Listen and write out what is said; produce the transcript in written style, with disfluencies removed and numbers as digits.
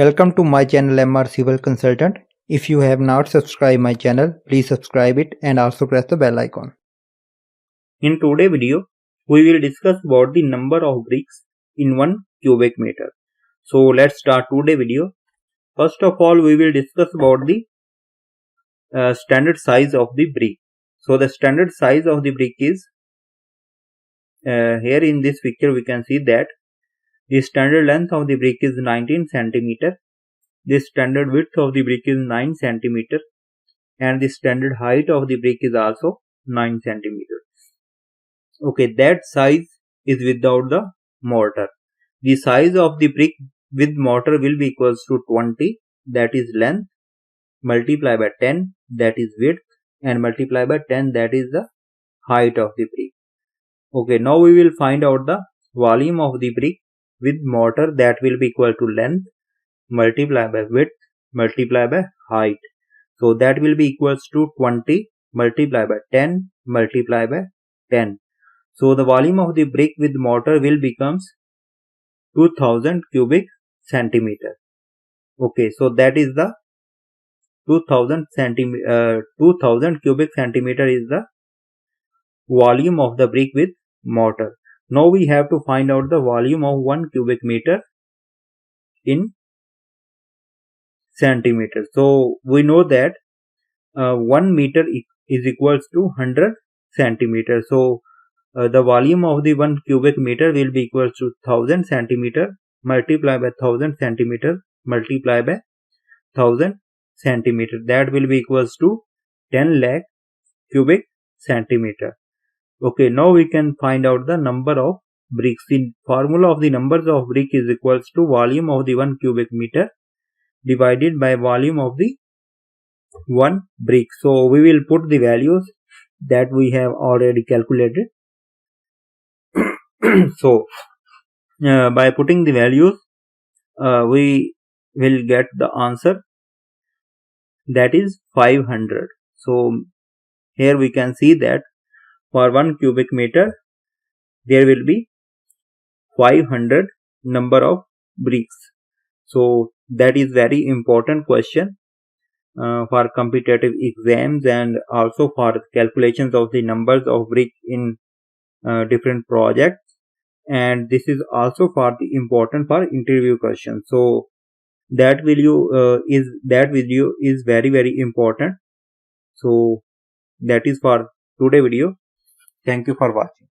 Welcome to my channel MR Civil Consultant. If you have not subscribed my channel, please subscribe it and also press the bell icon. In today's video, we will discuss about the number of bricks in 1 cubic meter. So let's start today's video. First of all, we will discuss about the standard size of the brick. So the standard size of the brick is here in this picture we can see that the standard length of the brick is 19 cm. The standard width of the brick is 9 cm and the standard height of the brick is also 9 cm. Okay, that size is without the mortar. The size of the brick with mortar will be equals to 20, that is length, multiply by 10, that is width, and multiply by 10, that is the height of the brick. Okay, now we will find out the volume of the brick with mortar, that will be equal to length, multiply by width, multiply by height. So that will be equals to 20 multiply by 10 multiply by 10. So the volume of the brick with mortar will becomes 2000 cubic centimeter. Okay, so that is the 2000 cubic centimeter is the volume of the brick with mortar. Now we have to find out the volume of 1 cubic meter in centimeters. So we know that 1 meter is equals to 100 centimeters. So the volume of the 1 cubic meter will be equals to 1000 centimeter multiply by 1000 centimeter multiply by 1000 centimeter. That will be equals to 10 lakh cubic centimeter. Okay, now we can find out the number of bricks. The formula of the numbers of brick is equals to volume of the 1 cubic meter divided by volume of the 1 brick. So we will put the values that we have already calculated. So by putting the values we will get the answer, that is 500. So here we can see that for 1 cubic meter there will be 500 number of bricks. So that is very important question for competitive exams and also for calculations of the numbers of brick in different projects, and this is also for the important for interview questions. So that video is very important. So that is for today video. Thank you for watching.